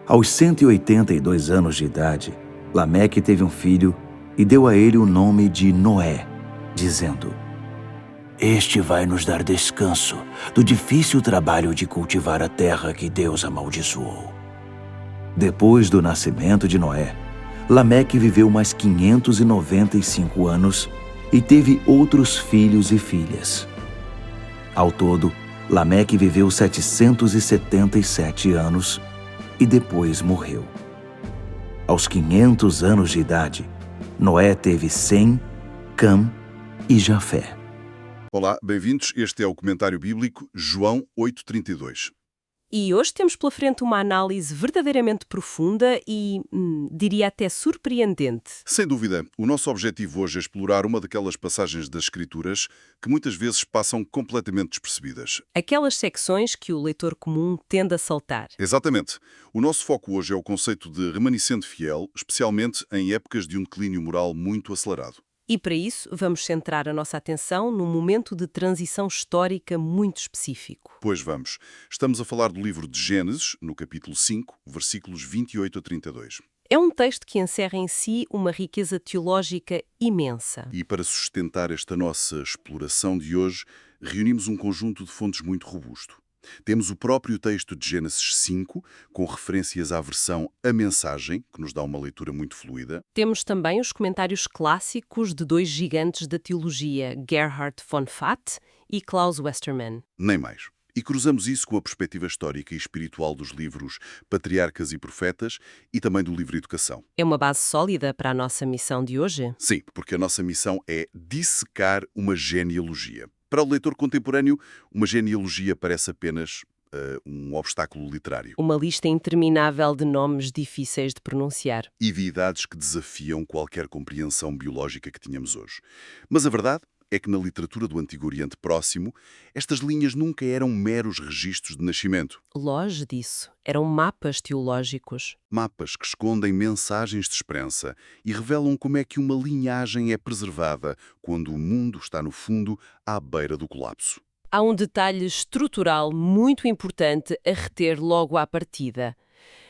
Aos 182 anos de idade, Lameque teve um filho e deu a ele o nome de Noé, dizendo: "Este vai nos dar descanso do difícil trabalho de cultivar a terra que Deus amaldiçoou." Depois do nascimento de Noé, Lameque viveu mais 595 anos e teve outros filhos e filhas. Ao todo, Lameque viveu 777 anos e depois morreu. Aos 500 anos de idade, Noé teve Sem, Cam e Jafé. Olá, bem-vindos. Este é o Comentário Bíblico, João 8,32. E hoje temos pela frente uma análise verdadeiramente profunda e, diria até surpreendente. Sem dúvida, o nosso objetivo hoje é explorar uma daquelas passagens das Escrituras que muitas vezes passam completamente despercebidas. Aquelas secções que o leitor comum tende a saltar. Exatamente. O nosso foco hoje é o conceito de remanescente fiel, especialmente em épocas de um declínio moral muito acelerado. E para isso, vamos centrar a nossa atenção num momento de transição histórica muito específico. Pois vamos. Estamos a falar do livro de Gênesis, no capítulo 5, versículos 28 a 32. É um texto que encerra em si uma riqueza teológica imensa. E para sustentar esta nossa exploração de hoje, reunimos um conjunto de fontes muito robusto. Temos o próprio texto de Gênesis 5, com referências à versão A Mensagem, que nos dá uma leitura muito fluida. Temos também os comentários clássicos de dois gigantes da teologia, Gerhard von Fatt e Klaus Westermann. Nem mais. E cruzamos isso com a perspectiva histórica e espiritual dos livros Patriarcas e Profetas e também do livro Educação. É uma base sólida para a nossa missão de hoje? Sim, porque a nossa missão é dissecar uma genealogia. Para o leitor contemporâneo, uma genealogia parece apenas um obstáculo literário. Uma lista interminável de nomes difíceis de pronunciar. E de idades que desafiam qualquer compreensão biológica que tínhamos hoje. Mas a verdade é que na literatura do Antigo Oriente Próximo, estas linhas nunca eram meros registros de nascimento. Longe disso, eram mapas teológicos. Mapas que escondem mensagens de esperança e revelam como é que uma linhagem é preservada quando o mundo está, no fundo, à beira do colapso. Há um detalhe estrutural muito importante a reter logo à partida.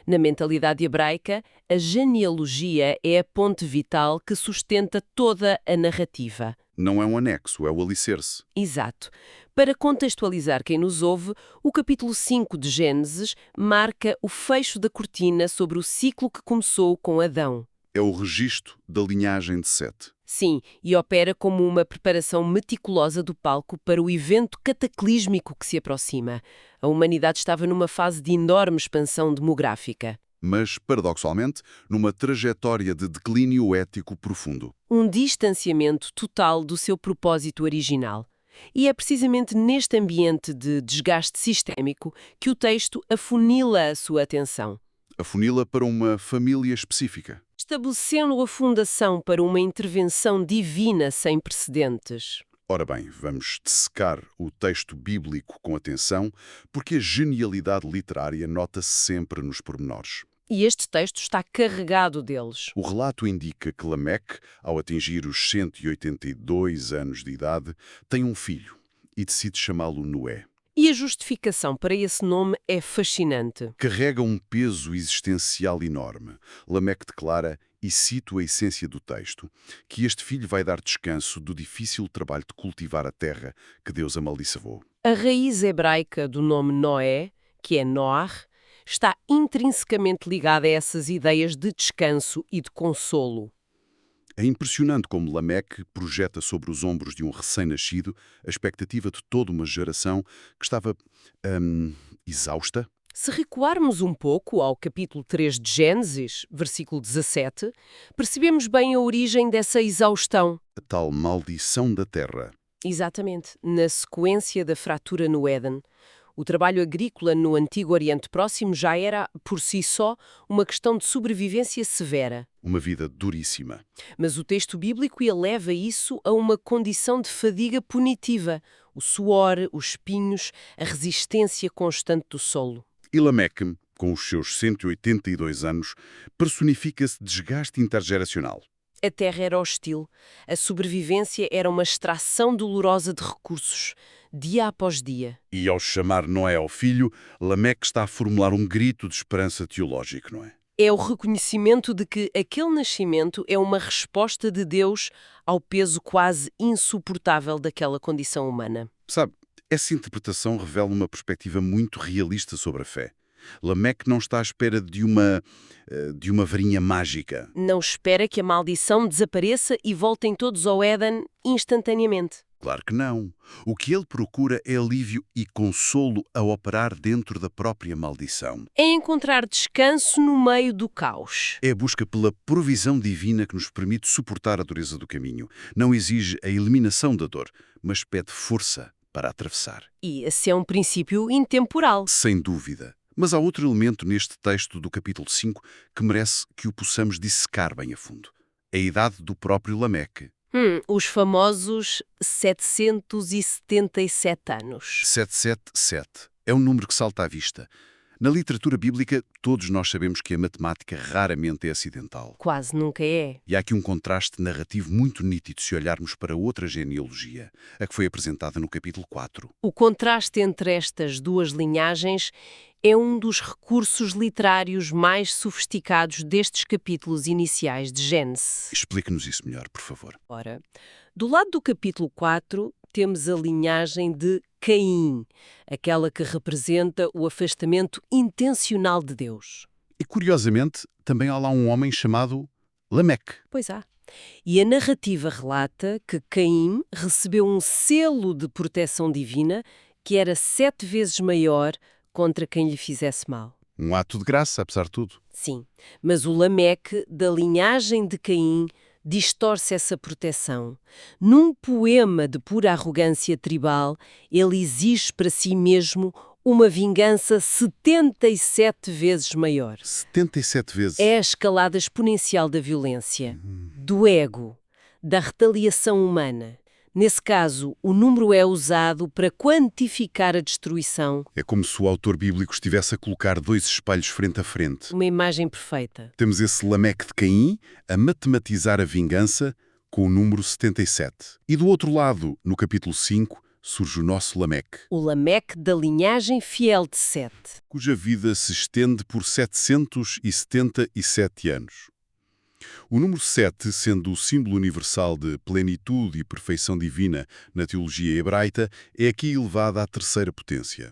Na mentalidade hebraica, a genealogia é a ponte vital que sustenta toda a narrativa. Não é um anexo, é o alicerce. Exato. Para contextualizar quem nos ouve, o capítulo 5 de Gênesis marca o fecho da cortina sobre o ciclo que começou com Adão. É o registro da linhagem de Sete. Sim, e opera como uma preparação meticulosa do palco para o evento cataclísmico que se aproxima. A humanidade estava numa fase de enorme expansão demográfica. Mas, paradoxalmente, numa trajetória de declínio ético profundo. Um distanciamento total do seu propósito original. E é precisamente neste ambiente de desgaste sistémico que o texto afunila a sua atenção. Afunila para uma família específica. Estabelecendo a fundação para uma intervenção divina sem precedentes. Ora bem, vamos dissecar o texto bíblico com atenção, porque a genialidade literária nota-se sempre nos pormenores. E este texto está carregado deles. O relato indica que Lameque, ao atingir os 182 anos de idade, tem um filho e decide chamá-lo Noé. E a justificação para esse nome é fascinante. Carrega um peso existencial enorme. Lameque declara, e cito a essência do texto, que este filho vai dar descanso do difícil trabalho de cultivar a terra que Deus amaldiçoou. A raiz hebraica do nome Noé, que é Noar, está intrinsecamente ligada a essas ideias de descanso e de consolo. É impressionante como Lameque projeta sobre os ombros de um recém-nascido a expectativa de toda uma geração que estava exausta. Se recuarmos um pouco ao capítulo 3 de Gênesis, versículo 17, percebemos bem a origem dessa exaustão. A tal maldição da terra. Exatamente. Na sequência da fratura no Éden, o trabalho agrícola no Antigo Oriente Próximo já era, por si só, uma questão de sobrevivência severa. Uma vida duríssima. Mas o texto bíblico eleva isso a uma condição de fadiga punitiva. O suor, os espinhos, a resistência constante do solo. E Lameque, com os seus 182 anos, personifica-se desgaste intergeracional. A terra era hostil, a sobrevivência era uma extração dolorosa de recursos, dia após dia. E ao chamar Noé ao filho, Lameque está a formular um grito de esperança teológico, não é? É o reconhecimento de que aquele nascimento é uma resposta de Deus ao peso quase insuportável daquela condição humana. Sabe, essa interpretação revela uma perspectiva muito realista sobre a fé. Lameque não está à espera de uma varinha mágica. Não espera que a maldição desapareça e voltem todos ao Éden instantaneamente. Claro que não. O que ele procura é alívio e consolo a operar dentro da própria maldição. É encontrar descanso no meio do caos. É a busca pela provisão divina que nos permite suportar a dureza do caminho. Não exige a eliminação da dor, mas pede força para atravessar. E esse é um princípio intemporal. Sem dúvida. Mas há outro elemento neste texto do capítulo 5 que merece que o possamos dissecar bem a fundo. A idade do próprio Lameque. Os famosos 777 anos. 777. É um número que salta à vista. Na literatura bíblica, todos nós sabemos que a matemática raramente é acidental. Quase nunca é. E há aqui um contraste narrativo muito nítido se olharmos para outra genealogia, a que foi apresentada no capítulo 4. O contraste entre estas duas linhagens é um dos recursos literários mais sofisticados destes capítulos iniciais de Gênesis. Explique-nos isso melhor, por favor. Ora, do lado do capítulo 4, temos a linhagem de Caim, aquela que representa o afastamento intencional de Deus. E, curiosamente, também há lá um homem chamado Lameque. Pois há. E a narrativa relata que Caim recebeu um selo de proteção divina que era 7 vezes maior contra quem lhe fizesse mal. Um ato de graça, apesar de tudo. Sim, mas o Lameque, da linhagem de Caim, distorce essa proteção. Num poema de pura arrogância tribal, ele exige para si mesmo uma vingança 77 vezes maior. 77 vezes. É a escalada exponencial da violência, do ego, da retaliação humana. Nesse caso, o número é usado para quantificar a destruição. É como se o autor bíblico estivesse a colocar dois espelhos frente a frente. Uma imagem perfeita. Temos esse Lameque de Caim a matematizar a vingança com o número 77. E do outro lado, no capítulo 5, surge o nosso Lameque, O Lameque da linhagem fiel de Sete. cuja vida se estende por 777 anos. O número 7, sendo o símbolo universal de plenitude e perfeição divina na teologia hebraica, é aqui elevado à terceira potência.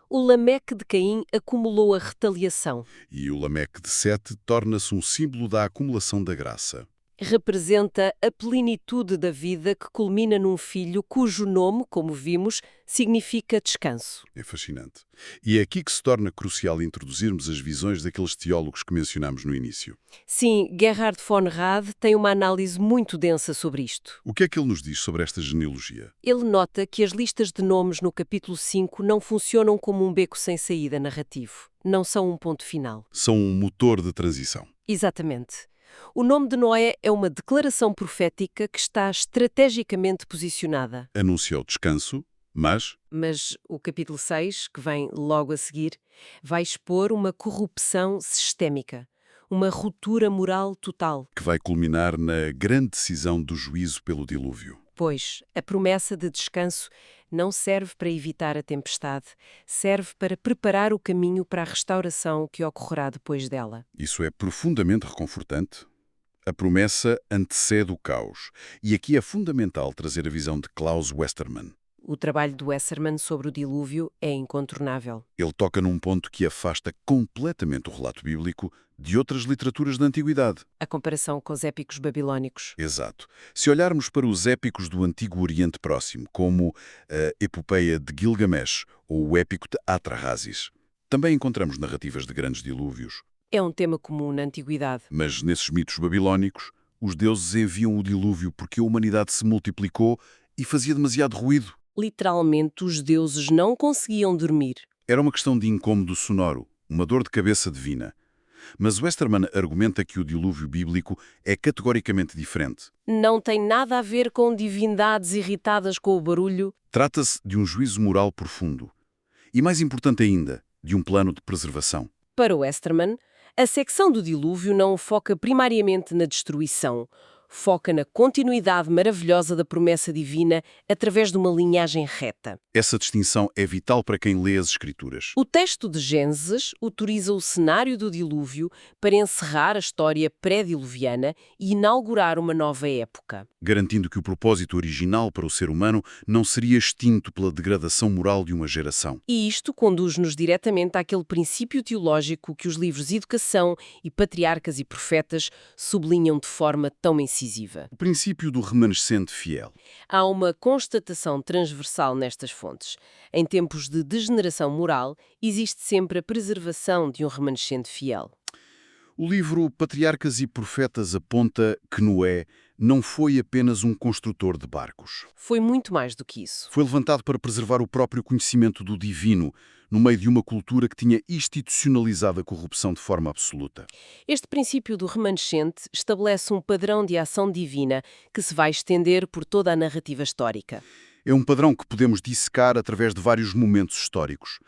O Lameque de Caim acumulou a retaliação. E o Lameque de 7 torna-se um símbolo da acumulação da graça. Representa a plenitude da vida que culmina num filho cujo nome, como vimos, significa descanso. É fascinante. E é aqui que se torna crucial introduzirmos as visões daqueles teólogos que mencionámos no início. Sim, Gerhard von Rad tem uma análise muito densa sobre isto. O que é que ele nos diz sobre esta genealogia? Ele nota que as listas de nomes no capítulo 5 não funcionam como um beco sem saída narrativo. Não são um ponto final. São um motor de transição. Exatamente. O nome de Noé é uma declaração profética que está estrategicamente posicionada. Anuncia o descanso, mas Mas o capítulo 6, que vem logo a seguir, vai expor uma corrupção sistémica, uma ruptura moral total. que vai culminar na grande decisão do juízo pelo dilúvio. Pois a promessa de descanso não serve para evitar a tempestade, serve para preparar o caminho para a restauração que ocorrerá depois dela. Isso é profundamente reconfortante. A promessa antecede o caos. E aqui é fundamental trazer a visão de Klaus Westermann. O trabalho do Westermann sobre o dilúvio é incontornável. Ele toca num ponto que afasta completamente o relato bíblico de outras literaturas da Antiguidade. A comparação com os épicos babilónicos. Exato. Se olharmos para os épicos do Antigo Oriente Próximo, como a Epopeia de Gilgamesh ou o épico de Atrahasis, também encontramos narrativas de grandes dilúvios. É um tema comum na antiguidade. Mas nesses mitos babilónicos, os deuses enviam o dilúvio porque a humanidade se multiplicou e fazia demasiado ruído. Literalmente, os deuses não conseguiam dormir. Era uma questão de incômodo sonoro, uma dor de cabeça divina. Mas Westermann argumenta que o dilúvio bíblico é categoricamente diferente. Não tem nada a ver com divindades irritadas com o barulho. Trata-se de um juízo moral profundo. E mais importante ainda, de um plano de preservação. Para Westermann, a secção do dilúvio não foca primariamente na destruição. foca na continuidade maravilhosa da promessa divina através de uma linhagem reta. Essa distinção é vital para quem lê as Escrituras. O texto de Gênesis utiliza o cenário do dilúvio para encerrar a história pré-diluviana e inaugurar uma nova época. Garantindo que o propósito original para o ser humano não seria extinto pela degradação moral de uma geração. E isto conduz-nos diretamente àquele princípio teológico que os livros de educação e patriarcas e profetas sublinham de forma tão incisiva. O princípio do remanescente fiel. Há uma constatação transversal nestas fontes. Em tempos de degeneração moral, existe sempre a preservação de um remanescente fiel. O livro Patriarcas e Profetas aponta que Noé não foi apenas um construtor de barcos. Foi muito mais do que isso. Foi levantado para preservar o próprio conhecimento do divino, no meio de uma cultura que tinha institucionalizado a corrupção de forma absoluta. Este princípio do remanescente estabelece um padrão de ação divina que se vai estender por toda a narrativa histórica. É um padrão que podemos dissecar através de vários momentos históricos.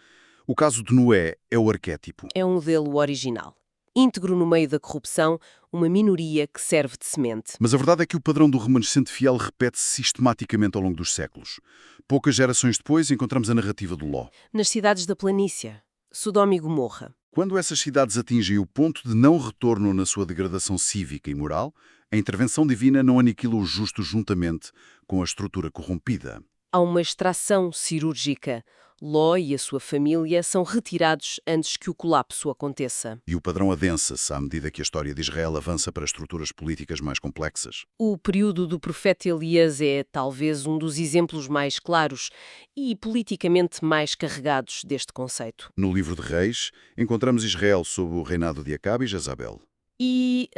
O caso de Noé é o arquétipo. É um modelo original. Íntegro no meio da corrupção, uma minoria que serve de semente. Mas a verdade é que o padrão do remanescente fiel repete-se sistematicamente ao longo dos séculos. Poucas gerações depois encontramos a narrativa de Ló. Nas cidades da planície, Sodoma e Gomorra. Quando essas cidades atingem o ponto de não retorno na sua degradação cívica e moral, a intervenção divina não aniquila o justo juntamente com a estrutura corrompida. Há uma extração cirúrgica. Ló e a sua família são retirados antes que o colapso aconteça. E o padrão adensa-se à medida que a história de Israel avança para estruturas políticas mais complexas. O período do profeta Elias é talvez um dos exemplos mais claros e politicamente mais carregados deste conceito. No livro de Reis, encontramos Israel sob o reinado de Acabe e Jezabel. E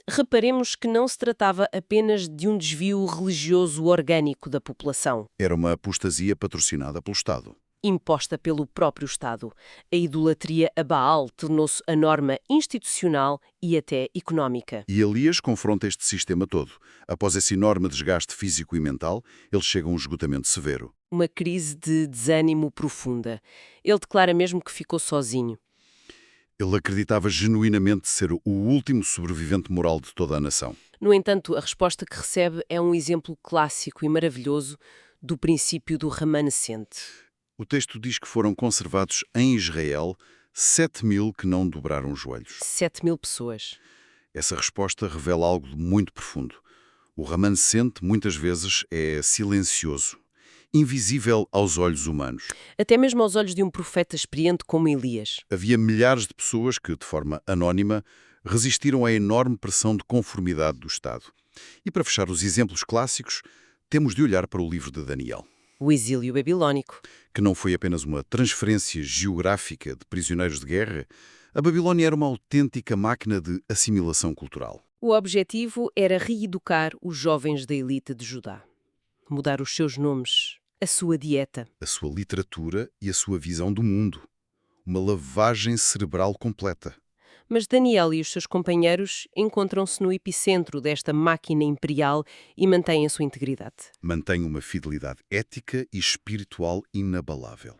reparemos que não se tratava apenas de um desvio religioso orgânico da população, Era uma apostasia patrocinada pelo Estado. imposta pelo próprio Estado. A idolatria a Baal tornou-se a norma institucional e até económica. E Elias confronta este sistema todo. Após esse enorme desgaste físico e mental, ele chega a um esgotamento severo. Uma crise de desânimo profunda. Ele declara mesmo que ficou sozinho. Ele acreditava genuinamente ser o último sobrevivente moral de toda a nação. No entanto, a resposta que recebe é um exemplo clássico e maravilhoso do princípio do remanescente. O texto diz que foram conservados em Israel 7.000 que não dobraram os joelhos. 7.000 pessoas. Essa resposta revela algo de muito profundo. O remanescente, muitas vezes, é silencioso, invisível aos olhos humanos. Até mesmo aos olhos de um profeta experiente como Elias. Havia milhares de pessoas que, de forma anónima, resistiram à enorme pressão de conformidade do Estado. E para fechar os exemplos clássicos, temos de olhar para o livro de Daniel, O exílio babilônico. que não foi apenas uma transferência geográfica de prisioneiros de guerra. A Babilónia era uma autêntica máquina de assimilação cultural. O objetivo era reeducar os jovens da elite de Judá. Mudar os seus nomes, a sua dieta. A sua literatura e a sua visão do mundo. Uma lavagem cerebral completa. Mas Daniel e os seus companheiros encontram-se no epicentro desta máquina imperial e mantêm a sua integridade. Mantém uma fidelidade ética e espiritual inabalável.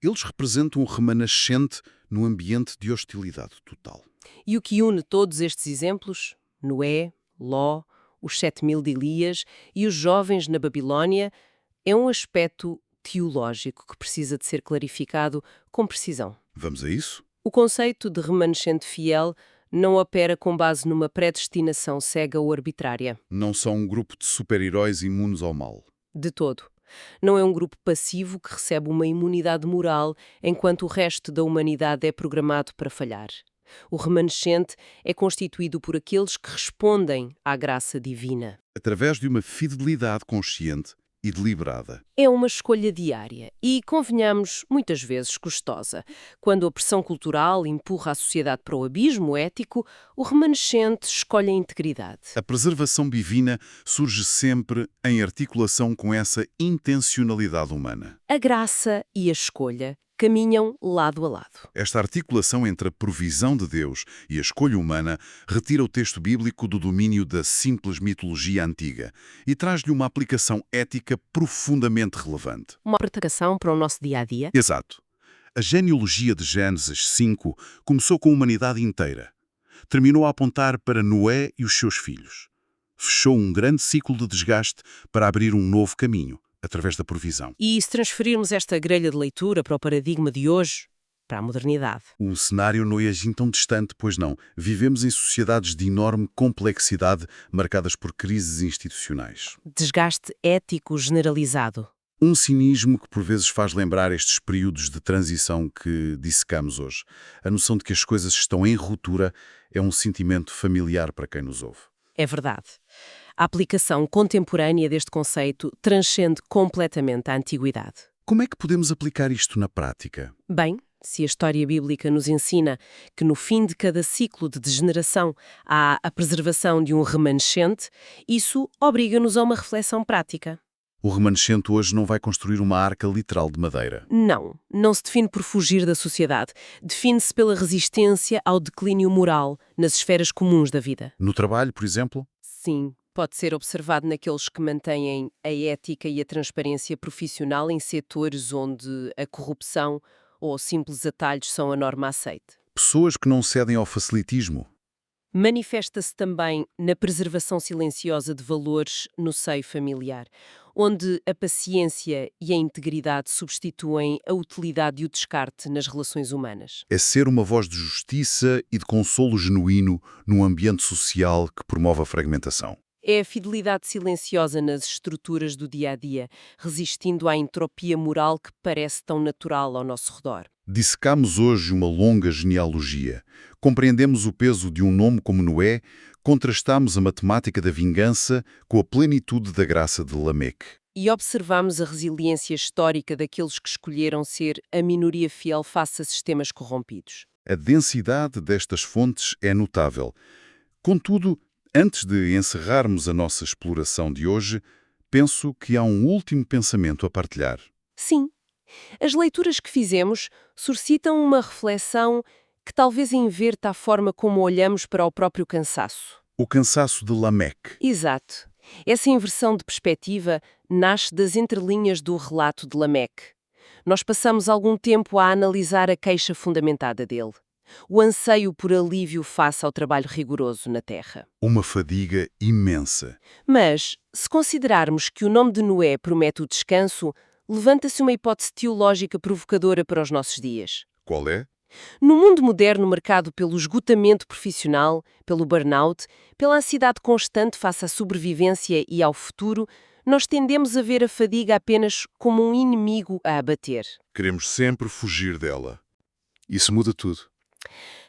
Eles representam um remanescente no ambiente de hostilidade total. E o que une todos estes exemplos, Noé, Ló, os 7.000 de Elias e os jovens na Babilónia, é um aspecto teológico que precisa de ser clarificado com precisão. Vamos a isso? O conceito de remanescente fiel não opera com base numa predestinação cega ou arbitrária. Não são um grupo de super-heróis imunes ao mal. De todo. Não é um grupo passivo que recebe uma imunidade moral enquanto o resto da humanidade é programado para falhar. O remanescente é constituído por aqueles que respondem à graça divina. Através de uma fidelidade consciente e deliberada. É uma escolha diária e, convenhamos, muitas vezes custosa. Quando a pressão cultural empurra a sociedade para o abismo ético, o remanescente escolhe a integridade. A preservação divina surge sempre em articulação com essa intencionalidade humana. A graça e a escolha caminham lado a lado. Esta articulação entre a provisão de Deus e a escolha humana retira o texto bíblico do domínio da simples mitologia antiga e traz-lhe uma aplicação ética profundamente relevante. Uma aplicação para o nosso dia-a-dia. Exato. A genealogia de Gênesis 5 começou com a humanidade inteira. Terminou a apontar para Noé e os seus filhos. Fechou um grande ciclo de desgaste para abrir um novo caminho, através da provisão. E se transferirmos esta grelha de leitura para o paradigma de hoje, para a modernidade? O cenário não é assim tão distante, pois não. Vivemos em sociedades de enorme complexidade, marcadas por crises institucionais. Desgaste ético generalizado. Um cinismo que por vezes faz lembrar estes períodos de transição que dissecamos hoje. A noção de que as coisas estão em ruptura é um sentimento familiar para quem nos ouve. É verdade. A aplicação contemporânea deste conceito transcende completamente a antiguidade. Como é que podemos aplicar isto na prática? Bem, se a história bíblica nos ensina que no fim de cada ciclo de degeneração há a preservação de um remanescente, isso obriga-nos a uma reflexão prática. O remanescente hoje não vai construir uma arca literal de madeira. Não se define por fugir da sociedade. Define-se pela resistência ao declínio moral nas esferas comuns da vida. No trabalho, por exemplo? Sim, pode ser observado naqueles que mantêm a ética e a transparência profissional em setores onde a corrupção ou simples atalhos são a norma aceite. Pessoas que não cedem ao facilitismo. Manifesta-se também na preservação silenciosa de valores no seio familiar, onde a paciência e a integridade substituem a utilidade e o descarte nas relações humanas. É ser uma voz de justiça e de consolo genuíno num ambiente social que promove a fragmentação. É a fidelidade silenciosa nas estruturas do dia-a-dia, resistindo à entropia moral que parece tão natural ao nosso redor. Dissecamos hoje uma longa genealogia. Compreendemos o peso de um nome como Noé, contrastamos a matemática da vingança com a plenitude da graça de Lameque. E observamos a resiliência histórica daqueles que escolheram ser a minoria fiel face a sistemas corrompidos. A densidade destas fontes é notável. Contudo, antes de encerrarmos a nossa exploração de hoje, penso que há um último pensamento a partilhar. Sim, as leituras que fizemos suscitam uma reflexão que talvez inverta a forma como olhamos para o próprio cansaço. O cansaço de Lameque. Exato. Essa inversão de perspectiva nasce das entrelinhas do relato de Lameque. Nós passamos algum tempo a analisar a queixa fundamentada dele. O anseio por alívio face ao trabalho rigoroso na terra. Uma fadiga imensa. Mas, se considerarmos que o nome de Noé promete o descanso, levanta-se uma hipótese teológica provocadora para os nossos dias. Qual é? No mundo moderno marcado pelo esgotamento profissional, pelo burnout, pela ansiedade constante face à sobrevivência e ao futuro, nós tendemos a ver a fadiga apenas como um inimigo a abater. Queremos sempre fugir dela. Isso muda tudo.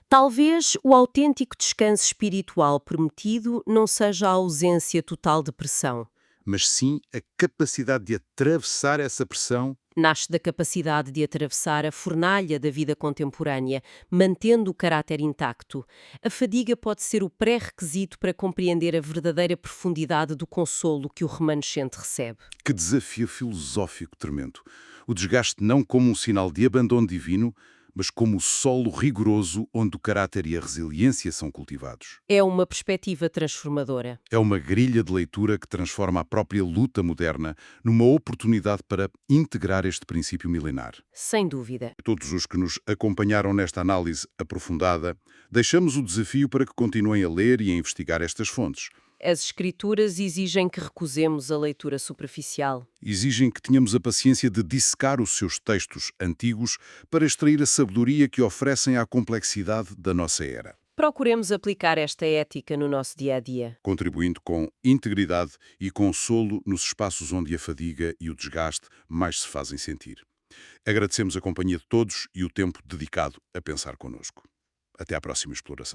Talvez o autêntico descanso espiritual prometido não seja a ausência total de pressão. Mas sim a capacidade de atravessar essa pressão. Nasce da capacidade de atravessar a fornalha da vida contemporânea, mantendo o caráter intacto. A fadiga pode ser o pré-requisito para compreender a verdadeira profundidade do consolo que o remanescente recebe. Que desafio filosófico tremendo. O desgaste não como um sinal de abandono divino, mas como o solo rigoroso onde o caráter e a resiliência são cultivados. É uma perspectiva transformadora. É uma grilha de leitura que transforma a própria luta moderna numa oportunidade para integrar este princípio milenar. Sem dúvida. A todos os que nos acompanharam nesta análise aprofundada, deixamos o desafio para que continuem a ler e a investigar estas fontes. As escrituras exigem que recusemos a leitura superficial. Exigem que tenhamos a paciência de dissecar os seus textos antigos para extrair a sabedoria que oferecem à complexidade da nossa era. Procuremos aplicar esta ética no nosso dia-a-dia. Contribuindo com integridade e consolo nos espaços onde a fadiga e o desgaste mais se fazem sentir. Agradecemos a companhia de todos e o tempo dedicado a pensar connosco. Até à próxima exploração.